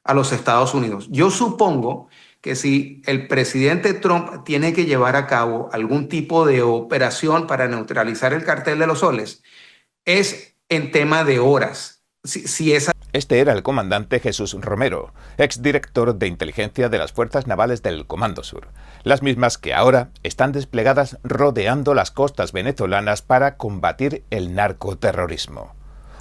a los Estados Unidos. Yo supongo que si el presidente Trump tiene que llevar a cabo algún tipo de operación para neutralizar el cartel de los soles, es en tema de horas. Si esa... Este era el comandante Jesús Romero, exdirector de inteligencia de las Fuerzas Navales del Comando Sur, las mismas que ahora están desplegadas rodeando las costas venezolanas para combatir el narcoterrorismo.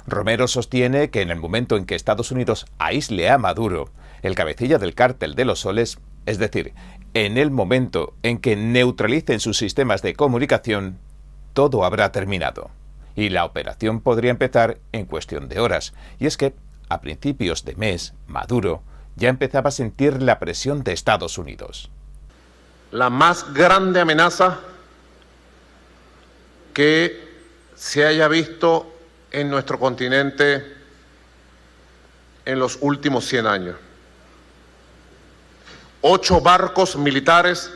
Romero sostiene que en el momento en que Estados Unidos aísle a Maduro, el cabecilla del cártel de los soles, es decir, en el momento en que neutralicen sus sistemas de comunicación, todo habrá terminado. Y la operación podría empezar en cuestión de horas. Y es que, a principios de mes, Maduro ya empezaba a sentir la presión de Estados Unidos. La más grande amenaza que se haya visto en nuestro continente en los últimos 100 años. 8 barcos militares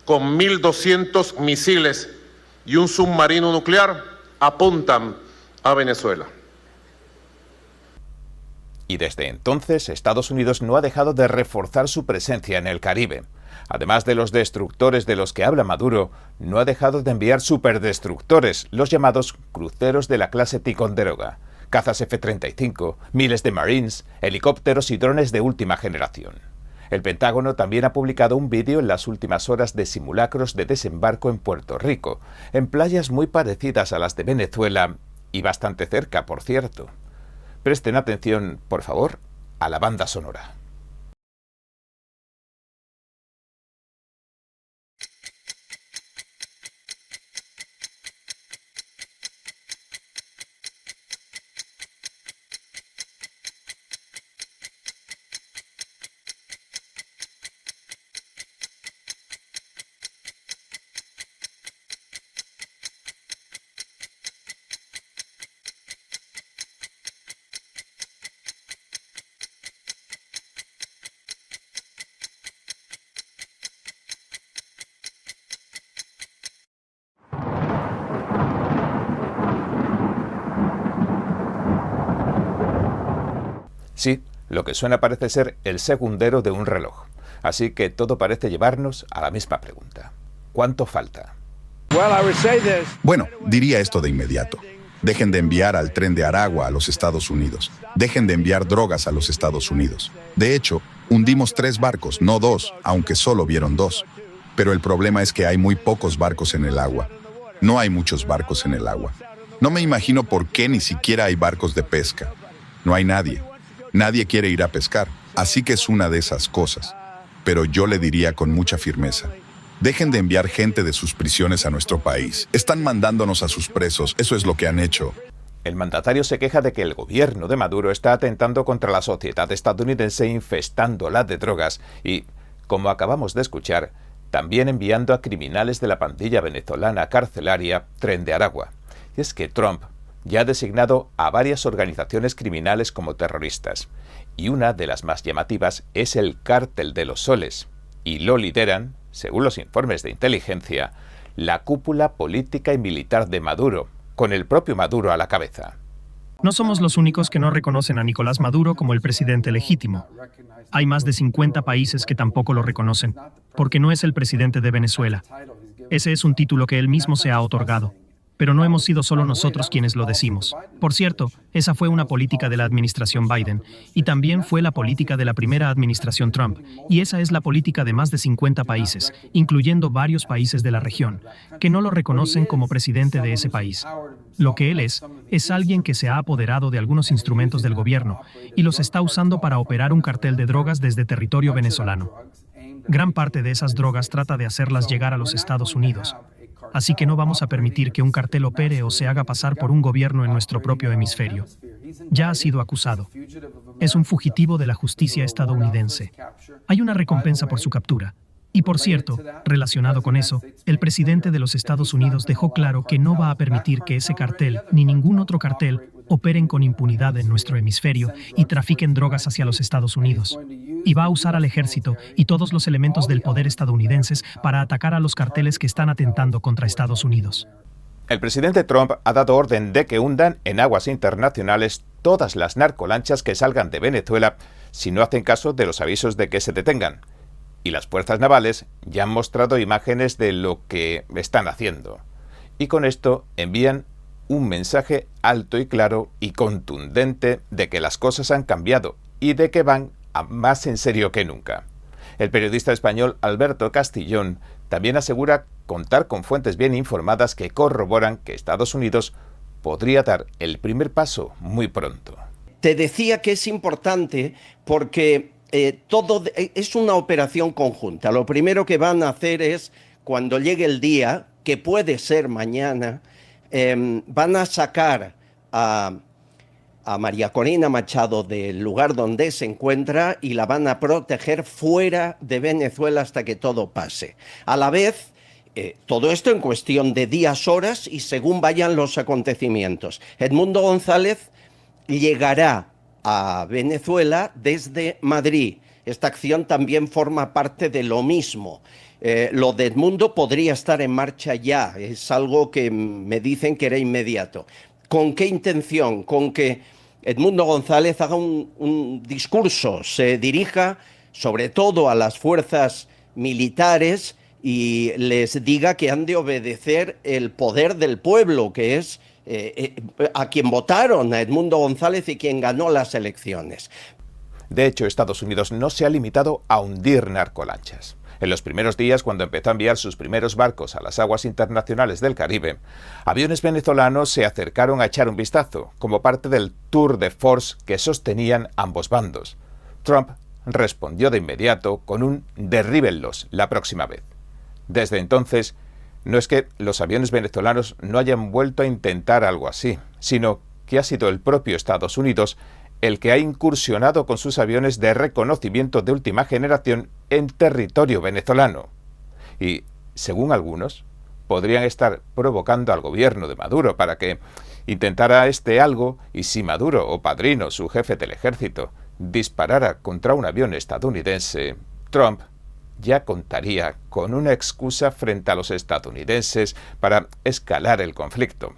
con 1.200 misiles y un submarino nuclear apuntan a Venezuela. Y desde entonces, Estados Unidos no ha dejado de reforzar su presencia en el Caribe. Además de los destructores de los que habla Maduro, no ha dejado de enviar superdestructores, los llamados cruceros de la clase Ticonderoga, cazas F-35, miles de Marines, helicópteros y drones de última generación. El Pentágono también ha publicado un vídeo en las últimas horas de simulacros de desembarco en Puerto Rico, en playas muy parecidas a las de Venezuela y bastante cerca, por cierto. Presten atención, por favor, a la banda sonora. Sí, lo que suena parece ser el segundero de un reloj. Así que todo parece llevarnos a la misma pregunta. ¿Cuánto falta? Bueno, diría esto de inmediato. Dejen de enviar al tren de Aragua a los Estados Unidos. Dejen de enviar drogas a los Estados Unidos. De hecho, hundimos 3 barcos, no 2, aunque solo vieron 2. Pero el problema es que hay muy pocos barcos en el agua. No hay muchos barcos en el agua. No me imagino por qué ni siquiera hay barcos de pesca. No hay nadie. Nadie quiere ir a pescar, así que es una de esas cosas. Pero yo le diría con mucha firmeza, dejen de enviar gente de sus prisiones a nuestro país. Están mandándonos a sus presos, eso es lo que han hecho. El mandatario se queja de que el gobierno de Maduro está atentando contra la sociedad estadounidense, infestándola de drogas y, como acabamos de escuchar, también enviando a criminales de la pandilla venezolana carcelaria Tren de Aragua. Y es que Trump ya ha designado a varias organizaciones criminales como terroristas, y una de las más llamativas es el Cártel de los Soles, y lo lideran, según los informes de inteligencia, la cúpula política y militar de Maduro, con el propio Maduro a la cabeza. No somos los únicos que no reconocen a Nicolás Maduro como el presidente legítimo. Hay más de 50 países que tampoco lo reconocen, porque no es el presidente de Venezuela. Ese es un título que él mismo se ha otorgado. Pero no hemos sido solo nosotros quienes lo decimos. Por cierto, esa fue una política de la administración Biden, y también fue la política de la primera administración Trump, y esa es la política de más de 50 países, incluyendo varios países de la región, que no lo reconocen como presidente de ese país. Lo que él es alguien que se ha apoderado de algunos instrumentos del gobierno, y los está usando para operar un cartel de drogas desde territorio venezolano. Gran parte de esas drogas trata de hacerlas llegar a los Estados Unidos. Así que no vamos a permitir que un cartel opere o se haga pasar por un gobierno en nuestro propio hemisferio. Ya ha sido acusado. Es un fugitivo de la justicia estadounidense. Hay una recompensa por su captura. Y por cierto, relacionado con eso, el presidente de los Estados Unidos dejó claro que no va a permitir que ese cartel, ni ningún otro cartel, operen con impunidad en nuestro hemisferio y trafiquen drogas hacia los Estados Unidos. Y va a usar al ejército y todos los elementos del poder estadounidenses para atacar a los carteles que están atentando contra Estados Unidos. El presidente Trump ha dado orden de que hundan en aguas internacionales todas las narcolanchas que salgan de Venezuela si no hacen caso de los avisos de que se detengan. Y las fuerzas navales ya han mostrado imágenes de lo que están haciendo. Y con esto envían un mensaje alto y claro y contundente de que las cosas han cambiado y de que van a más en serio que nunca. El periodista español Alberto Castillón también asegura contar con fuentes bien informadas que corroboran que Estados Unidos podría dar el primer paso muy pronto. Te decía que es importante porque todo es una operación conjunta. Lo primero que van a hacer es, cuando llegue el día, que puede ser mañana, van a sacar a María Corina Machado del lugar donde se encuentra y la van a proteger fuera de Venezuela hasta que todo pase. A la vez, todo esto en cuestión de días, horas y según vayan los acontecimientos. Edmundo González llegará a Venezuela desde Madrid. Esta acción también forma parte de lo mismo. Lo de Edmundo podría estar en marcha ya, es algo que me dicen que era inmediato. ¿Con qué intención? Con que Edmundo González haga un discurso, se dirija sobre todo a las fuerzas militares y les diga que han de obedecer el poder del pueblo, que es a quien votaron, a Edmundo González, y quien ganó las elecciones. De hecho, Estados Unidos no se ha limitado a hundir narcolanchas. En los primeros días, cuando empezó a enviar sus primeros barcos a las aguas internacionales del Caribe, aviones venezolanos se acercaron a echar un vistazo, como parte del tour de force que sostenían ambos bandos. Trump respondió de inmediato con un derríbenlos la próxima vez. Desde entonces, no es que los aviones venezolanos no hayan vuelto a intentar algo así, sino que ha sido el propio Estados Unidos el que ha incursionado con sus aviones de reconocimiento de última generación en territorio venezolano. Y, según algunos, podrían estar provocando al gobierno de Maduro para que intentara algo, y si Maduro o Padrino, su jefe del ejército, disparara contra un avión estadounidense, Trump ya contaría con una excusa frente a los estadounidenses para escalar el conflicto.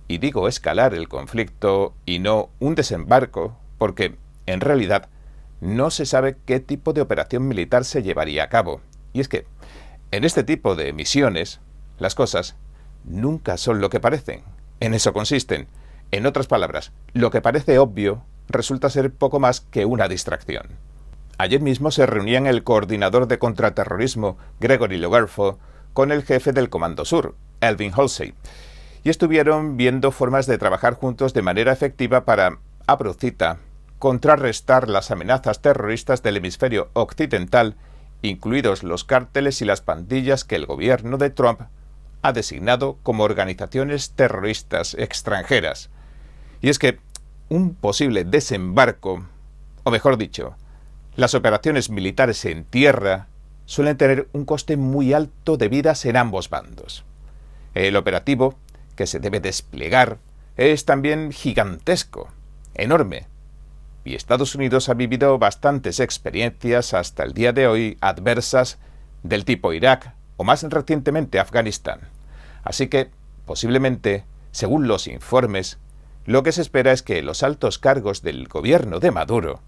Y digo escalar el conflicto y no un desembarco, porque, en realidad, no se sabe qué tipo de operación militar se llevaría a cabo. Y es que, en este tipo de misiones, las cosas nunca son lo que parecen. En eso consisten. En otras palabras, lo que parece obvio resulta ser poco más que una distracción. Ayer mismo se reunían el coordinador de contraterrorismo, Gregory Logerfo, con el jefe del Comando Sur, Elvin Halsey, y estuvieron viendo formas de trabajar juntos de manera efectiva para, a brocita, contrarrestar las amenazas terroristas del hemisferio occidental, incluidos los cárteles y las pandillas que el gobierno de Trump ha designado como organizaciones terroristas extranjeras. Y es que un posible desembarco, o mejor dicho, las operaciones militares en tierra, suelen tener un coste muy alto de vidas en ambos bandos. El operativo que se debe desplegar es también gigantesco, enorme, y Estados Unidos ha vivido bastantes experiencias hasta el día de hoy adversas del tipo Irak o más recientemente Afganistán. Así que, posiblemente, según los informes, lo que se espera es que los altos cargos del gobierno de Maduro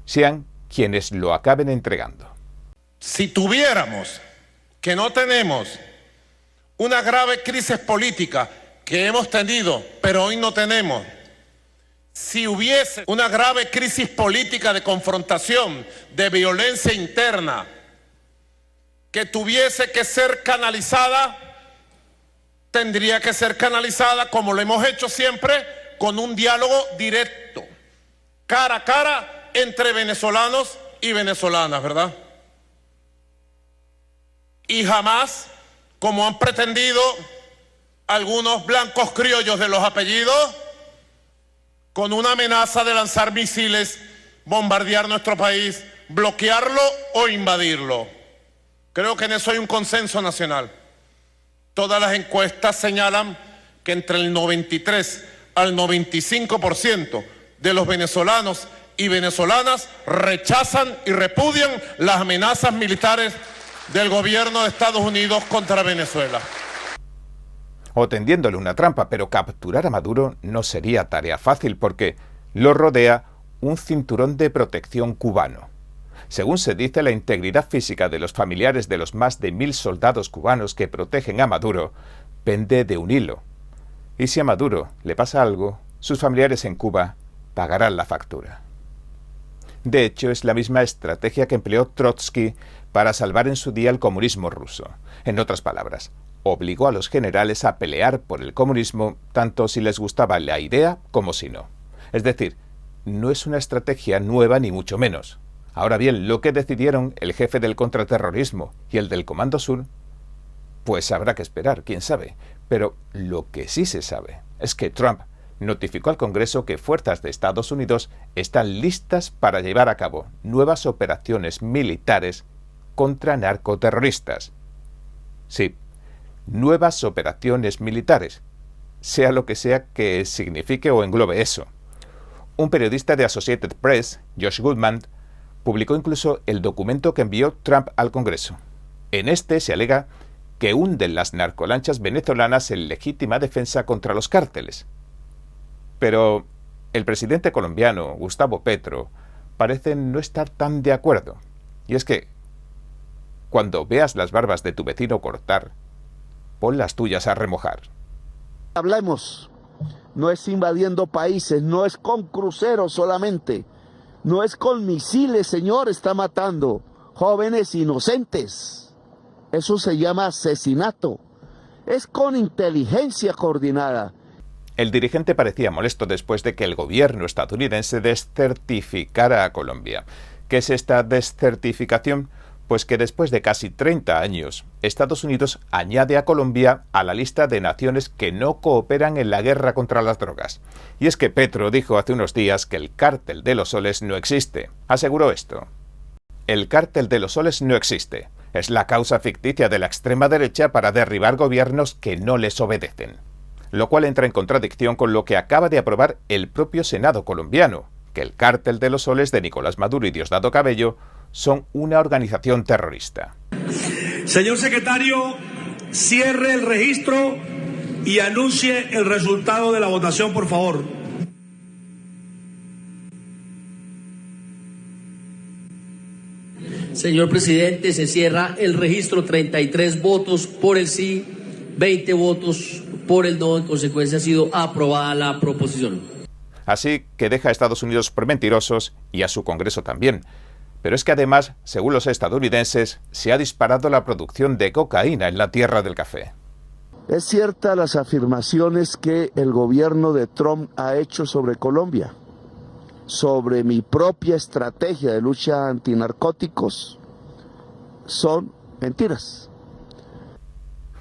sean quienes lo acaben entregando. Si tuviéramos, que no tenemos, una grave crisis política que hemos tenido, pero hoy no tenemos, si hubiese una grave crisis política de confrontación, de violencia interna, que tuviese que ser canalizada, tendría que ser canalizada, como lo hemos hecho siempre, con un diálogo directo, cara a cara, entre venezolanos y venezolanas, ¿verdad? Y jamás, como han pretendido algunos blancos criollos de los apellidos, con una amenaza de lanzar misiles, bombardear nuestro país, bloquearlo o invadirlo. Creo que en eso hay un consenso nacional. Todas las encuestas señalan que entre el 93 al 95% de los venezolanos y venezolanas rechazan y repudian las amenazas militares del gobierno de Estados Unidos contra Venezuela. o tendiéndole una trampa, pero capturar a Maduro no sería tarea fácil porque lo rodea un cinturón de protección cubano. Según se dice, la integridad física de los familiares de los más de 1000 soldados cubanos que protegen a Maduro pende de un hilo. Y si a Maduro le pasa algo, sus familiares en Cuba pagarán la factura. De hecho, es la misma estrategia que empleó Trotsky para salvar en su día el comunismo ruso. En otras palabras, obligó a los generales a pelear por el comunismo tanto si les gustaba la idea como si no. Es decir, no es una estrategia nueva ni mucho menos. Ahora bien, lo que decidieron el jefe del contraterrorismo y el del Comando Sur, pues habrá que esperar, quién sabe. Pero lo que sí se sabe es que Trump notificó al Congreso que fuerzas de Estados Unidos están listas para llevar a cabo nuevas operaciones militares contra narcoterroristas. Sí, nuevas operaciones militares, sea lo que sea que signifique o englobe eso. Un periodista de Associated Press, Josh Goodman, publicó incluso el documento que envió Trump al Congreso. En este se alega que hunden las narcolanchas venezolanas en legítima defensa contra los cárteles. Pero el presidente colombiano, Gustavo Petro, parece no estar tan de acuerdo. Y es que, cuando veas las barbas de tu vecino cortar, pon las tuyas a remojar. Hablemos, no es invadiendo países, no es con cruceros solamente, no es con misiles, señor, está matando jóvenes inocentes. Eso se llama asesinato. Es con inteligencia coordinada. El dirigente parecía molesto después de que el gobierno estadounidense descertificara a Colombia. ¿Qué es esta descertificación? Pues que después de casi 30 años, Estados Unidos añade a Colombia a la lista de naciones que no cooperan en la guerra contra las drogas. Y es que Petro dijo hace unos días que el cártel de los soles no existe. Aseguró esto: el cártel de los soles no existe. Es la causa ficticia de la extrema derecha para derribar gobiernos que no les obedecen. Lo cual entra en contradicción con lo que acaba de aprobar el propio Senado colombiano, que el cártel de los soles de Nicolás Maduro y Diosdado Cabello son una organización terrorista. Señor secretario, cierre el registro y anuncie el resultado de la votación, por favor. Señor presidente, se cierra el registro. 33 votos por el sí, 20 votos por el no. En consecuencia, ha sido aprobada la proposición. Así que deja a Estados Unidos por mentirosos y a su Congreso también. Pero es que además, según los estadounidenses, se ha disparado la producción de cocaína en la tierra del café. Es cierta las afirmaciones que el gobierno de Trump ha hecho sobre Colombia, sobre mi propia estrategia de lucha antinarcóticos, son mentiras.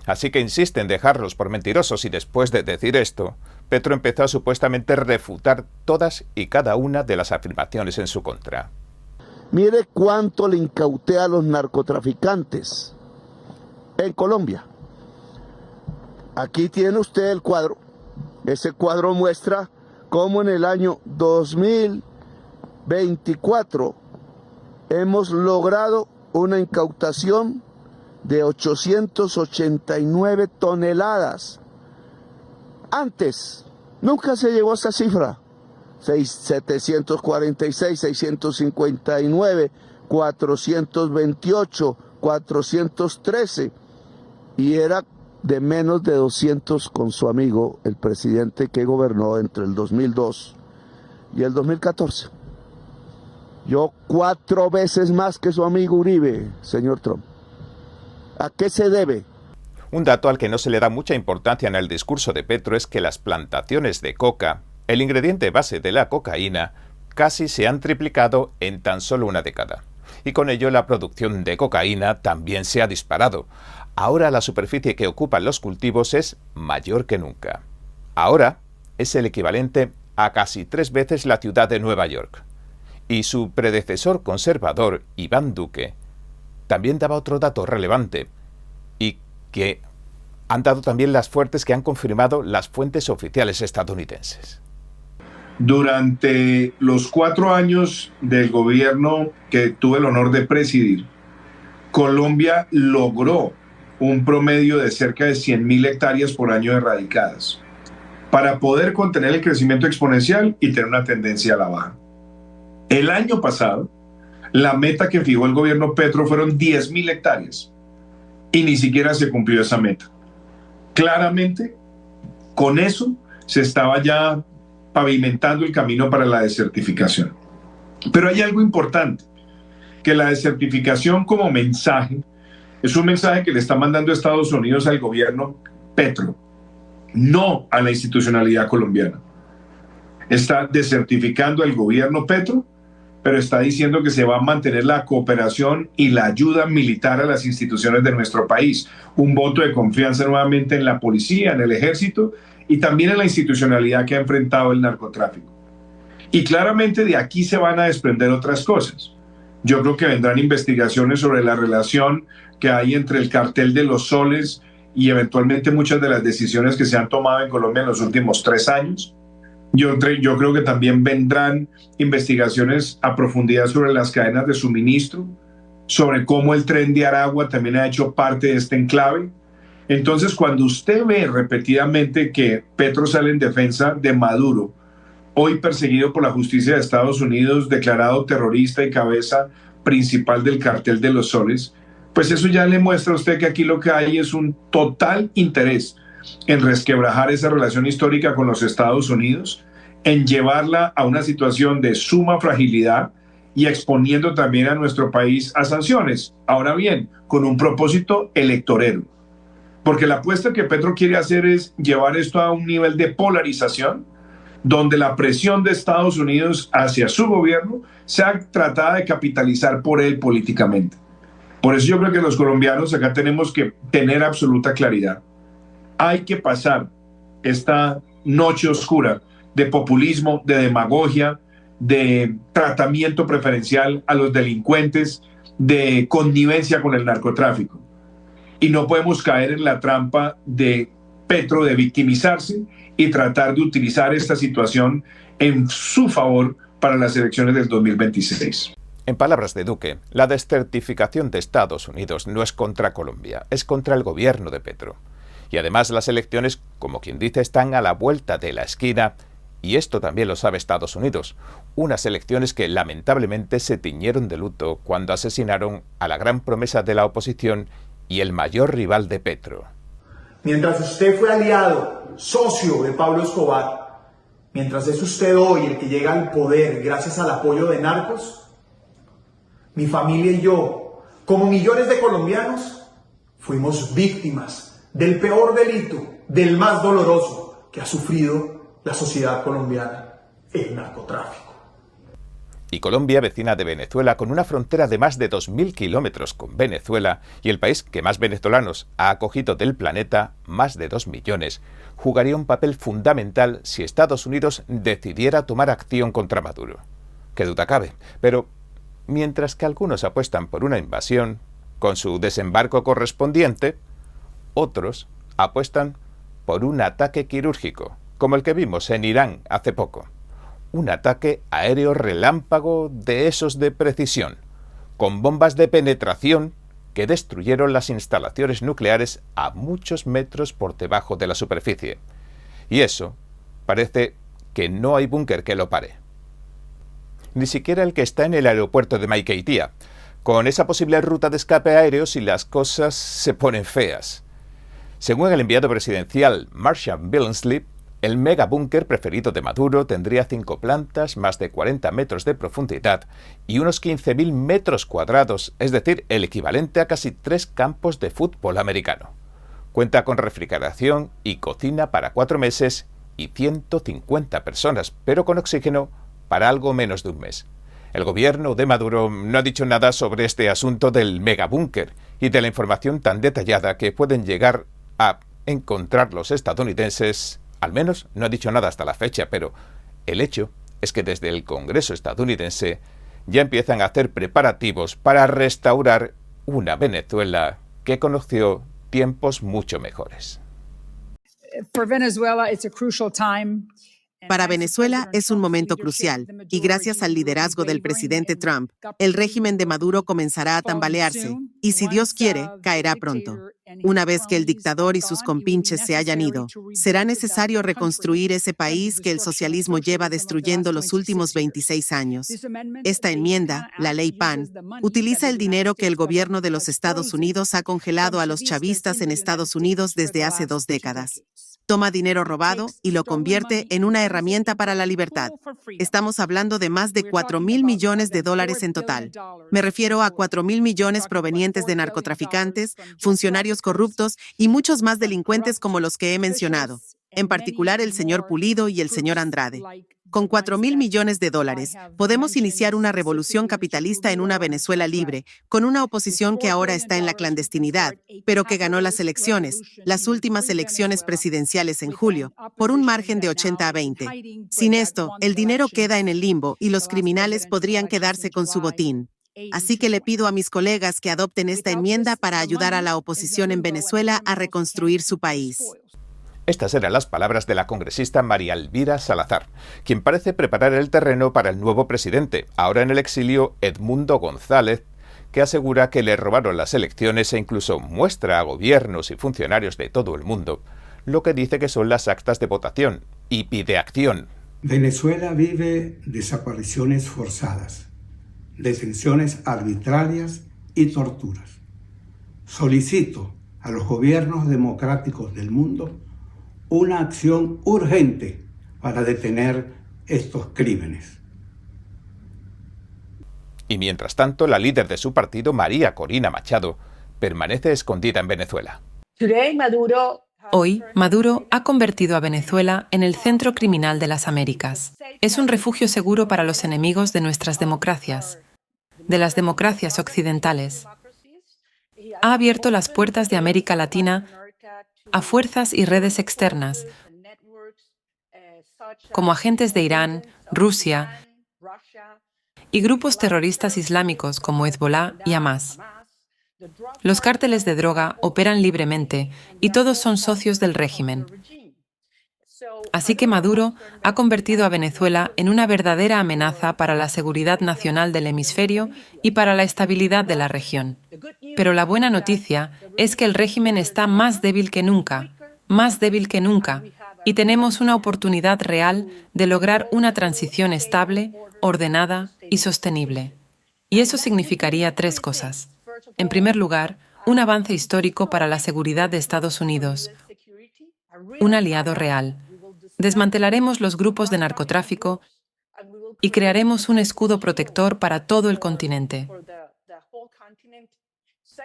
Así que insiste en dejarlos por mentirosos y después de decir esto, Petro empezó a supuestamente refutar todas y cada una de las afirmaciones en su contra. Mire cuánto le incauté a los narcotraficantes en Colombia. Aquí tiene usted el cuadro. Ese cuadro muestra cómo en el año 2024 hemos logrado una incautación de 889 toneladas. Antes nunca se llegó a esa cifra. 746, 659, 428, 413, y era de menos de 200 con su amigo, el presidente que gobernó entre el 2002 y el 2014. Yo 4 veces más que su amigo Uribe, señor Trump. ¿A qué se debe? Un dato al que no se le da mucha importancia en el discurso de Petro es que las plantaciones de coca, el ingrediente base de la cocaína, casi se han triplicado en tan solo una década. Y con ello la producción de cocaína también se ha disparado. Ahora la superficie que ocupan los cultivos es mayor que nunca. Ahora es el equivalente a casi 3 veces la ciudad de Nueva York. Y su predecesor conservador, Iván Duque, también daba otro dato relevante, y que han dado también las fuentes que han confirmado las fuentes oficiales estadounidenses. Durante los 4 años del gobierno que tuve el honor de presidir, Colombia logró un promedio de cerca de 100.000 hectáreas por año erradicadas, para poder contener el crecimiento exponencial y tener una tendencia a la baja. El año pasado, la meta que fijó el gobierno Petro fueron 10.000 hectáreas y ni siquiera se cumplió esa meta. Claramente, con eso se estaba ya pavimentando el camino para la desertificación. Pero hay algo importante, que la desertificación como mensaje es un mensaje que le está mandando Estados Unidos al gobierno Petro, no a la institucionalidad colombiana. Está desertificando al gobierno Petro, pero está diciendo que se va a mantener la cooperación y la ayuda militar a las instituciones de nuestro país. Un voto de confianza nuevamente en la policía, en el ejército y también en la institucionalidad que ha enfrentado el narcotráfico. Y claramente de aquí se van a desprender otras cosas. Yo creo que vendrán investigaciones sobre la relación que hay entre el cartel de los soles y eventualmente muchas de las decisiones que se han tomado en Colombia en los últimos 3 años. Yo creo que también vendrán investigaciones a profundidad sobre las cadenas de suministro, sobre cómo el Tren de Aragua también ha hecho parte de este enclave. Entonces, cuando usted ve repetidamente que Petro sale en defensa de Maduro, hoy perseguido por la justicia de Estados Unidos, declarado terrorista y cabeza principal del cartel de los soles, pues eso ya le muestra a usted que aquí lo que hay es un total interés en resquebrajar esa relación histórica con los Estados Unidos, en llevarla a una situación de suma fragilidad y exponiendo también a nuestro país a sanciones. Ahora bien, con un propósito electorero. Porque la apuesta que Petro quiere hacer es llevar esto a un nivel de polarización, donde la presión de Estados Unidos hacia su gobierno sea tratada de capitalizar por él políticamente. Por eso yo creo que los colombianos acá tenemos que tener absoluta claridad. Hay que pasar esta noche oscura de populismo, de demagogia, de tratamiento preferencial a los delincuentes, de connivencia con el narcotráfico. Y no podemos caer en la trampa de Petro de victimizarse y tratar de utilizar esta situación en su favor para las elecciones del 2026. En palabras de Duque, la desertificación de Estados Unidos no es contra Colombia, es contra el gobierno de Petro. Y además las elecciones, como quien dice, están a la vuelta de la esquina, y esto también lo sabe Estados Unidos. Unas elecciones que lamentablemente se tiñeron de luto cuando asesinaron a la gran promesa de la oposición y el mayor rival de Petro. Mientras usted fue aliado, socio de Pablo Escobar, mientras es usted hoy el que llega al poder gracias al apoyo de narcos, mi familia y yo, como millones de colombianos, fuimos víctimas del peor delito, del más doloroso que ha sufrido la sociedad colombiana, el narcotráfico. Y Colombia, vecina de Venezuela, con una frontera de más de 2.000 kilómetros con Venezuela y el país que más venezolanos ha acogido del planeta, más de 2 millones, jugaría un papel fundamental si Estados Unidos decidiera tomar acción contra Maduro. Qué duda cabe, pero mientras que algunos apuestan por una invasión, con su desembarco correspondiente, otros apuestan por un ataque quirúrgico, como el que vimos en Irán hace poco. Un ataque aéreo relámpago de esos de precisión, con bombas de penetración que destruyeron las instalaciones nucleares a muchos metros por debajo de la superficie. Y eso parece que no hay búnker que lo pare. Ni siquiera el que está en el aeropuerto de Maiquetía, con esa posible ruta de escape aéreo si las cosas se ponen feas. Según el enviado presidencial Marshall Billingsley, el megabúnker preferido de Maduro tendría 5 plantas, más de 40 metros de profundidad y unos 15.000 metros cuadrados, es decir, el equivalente a casi 3 campos de fútbol americano. Cuenta con refrigeración y cocina para 4 meses y 150 personas, pero con oxígeno para algo menos de un mes. El gobierno de Maduro no ha dicho nada sobre este asunto del megabúnker y de la información tan detallada que pueden llegar a encontrar los estadounidenses. Al menos no ha dicho nada hasta la fecha, pero el hecho es que desde el Congreso estadounidense ya empiezan a hacer preparativos para restaurar una Venezuela que conoció tiempos mucho mejores. Para Venezuela es un momento crucial y gracias al liderazgo del presidente Trump, el régimen de Maduro comenzará a tambalearse y, si Dios quiere, caerá pronto. Una vez que el dictador y sus compinches se hayan ido, será necesario reconstruir ese país que el socialismo lleva destruyendo los últimos 26 años. Esta enmienda, la Ley PAN, utiliza el dinero que el gobierno de los Estados Unidos ha congelado a los chavistas en Estados Unidos desde hace 2 décadas. Toma dinero robado y lo convierte en una herramienta para la libertad. Estamos hablando de más de $4.000 millones en total. Me refiero a 4.000 millones provenientes de narcotraficantes, funcionarios corruptos y muchos más delincuentes como los que he mencionado, en particular el señor Pulido y el señor Andrade. Con $4.000 millones, podemos iniciar una revolución capitalista en una Venezuela libre, con una oposición que ahora está en la clandestinidad, pero que ganó las elecciones, las últimas elecciones presidenciales en julio, por un margen de 80 a 20. Sin esto, el dinero queda en el limbo y los criminales podrían quedarse con su botín. Así que le pido a mis colegas que adopten esta enmienda para ayudar a la oposición en Venezuela a reconstruir su país. Estas eran las palabras de la congresista María Elvira Salazar, quien parece preparar el terreno para el nuevo presidente, ahora en el exilio Edmundo González, que asegura que le robaron las elecciones e incluso muestra a gobiernos y funcionarios de todo el mundo lo que dice que son las actas de votación y pide acción. Venezuela vive desapariciones forzadas, detenciones arbitrarias y torturas. Solicito a los gobiernos democráticos del mundo una acción urgente para detener estos crímenes. Y mientras tanto, la líder de su partido, María Corina Machado, permanece escondida en Venezuela. Hoy, Maduro ha convertido a Venezuela en el centro criminal de las Américas. Es un refugio seguro para los enemigos de nuestras democracias, de las democracias occidentales. Ha abierto las puertas de América Latina a fuerzas y redes externas, como agentes de Irán, Rusia y grupos terroristas islámicos como Hezbollah y Hamás. Los cárteles de droga operan libremente y todos son socios del régimen. Así que Maduro ha convertido a Venezuela en una verdadera amenaza para la seguridad nacional del hemisferio y para la estabilidad de la región. Pero la buena noticia es que el régimen está más débil que nunca, y tenemos una oportunidad real de lograr una transición estable, ordenada y sostenible. Y eso significaría 3 cosas. En primer lugar, un avance histórico para la seguridad de Estados Unidos, un aliado real. Desmantelaremos los grupos de narcotráfico y crearemos un escudo protector para todo el continente.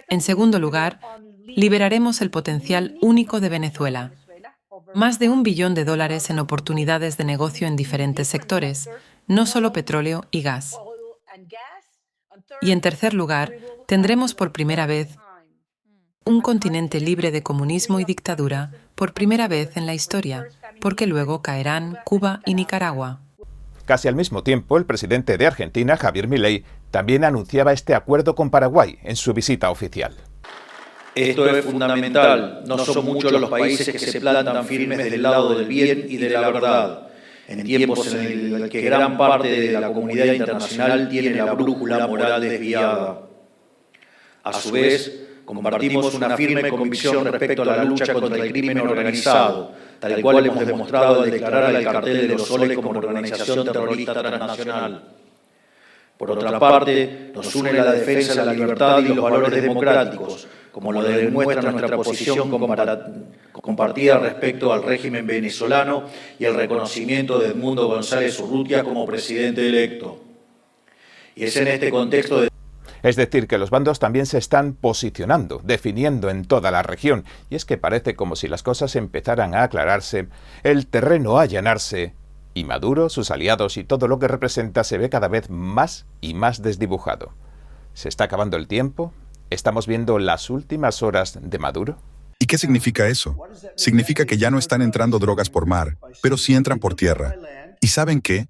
En segundo lugar, liberaremos el potencial único de Venezuela. Más de $1 billón en oportunidades de negocio en diferentes sectores, no solo petróleo y gas. Y en tercer lugar, tendremos por primera vez un continente libre de comunismo y dictadura, por primera vez en la historia, porque luego caerán Cuba y Nicaragua. Casi al mismo tiempo, el presidente de Argentina, Javier Milei, también anunciaba este acuerdo con Paraguay en su visita oficial. Esto es fundamental. No son muchos los países que se plantan firmes del lado del bien y de la verdad, en tiempos en los que gran parte de la comunidad internacional tiene la brújula moral desviada. A su vez, compartimos una firme convicción respecto a la lucha contra el crimen organizado, tal cual hemos demostrado al declarar al Cartel de los Soles como organización terrorista transnacional. Por otra parte, nos une la defensa de la libertad y los valores democráticos, como lo demuestra nuestra posición compartida respecto al régimen venezolano y el reconocimiento de Edmundo González Urrutia como presidente electo. Y es en este contexto de... Es decir, que los bandos también se están posicionando, definiendo en toda la región, y es que parece como si las cosas empezaran a aclararse, el terreno a allanarse, y Maduro, sus aliados y todo lo que representa se ve cada vez más y más desdibujado. ¿Se está acabando el tiempo? ¿Estamos viendo las últimas horas de Maduro? ¿Y qué significa eso? Significa que ya no están entrando drogas por mar, pero sí entran por tierra. ¿Y saben qué?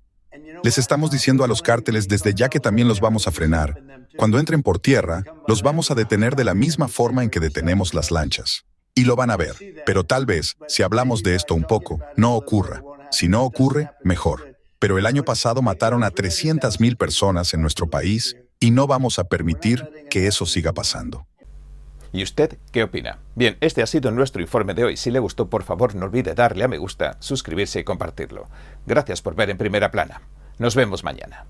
Les estamos diciendo a los cárteles desde ya que también los vamos a frenar. Cuando entren por tierra, los vamos a detener de la misma forma en que detenemos las lanchas. Y lo van a ver. Pero tal vez, si hablamos de esto un poco, no ocurra. Si no ocurre, mejor. Pero el año pasado mataron a 300.000 personas en nuestro país y no vamos a permitir que eso siga pasando. ¿Y usted qué opina? Bien, este ha sido nuestro informe de hoy. Si le gustó, por favor, no olvide darle a me gusta, suscribirse y compartirlo. Gracias por ver En Primera Plana. Nos vemos mañana.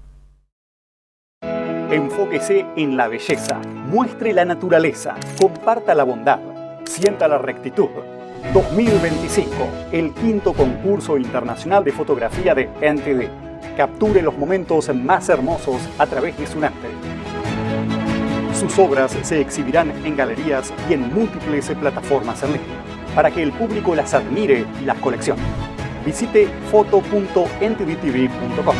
Enfóquese en la belleza, muestre la naturaleza, comparta la bondad, sienta la rectitud. 2025, el 5º concurso internacional de fotografía de NTD. Capture los momentos más hermosos a través de su arte. Sus obras se exhibirán en galerías y en múltiples plataformas en línea, para que el público las admire y las coleccione. Visite foto.ntdtv.com.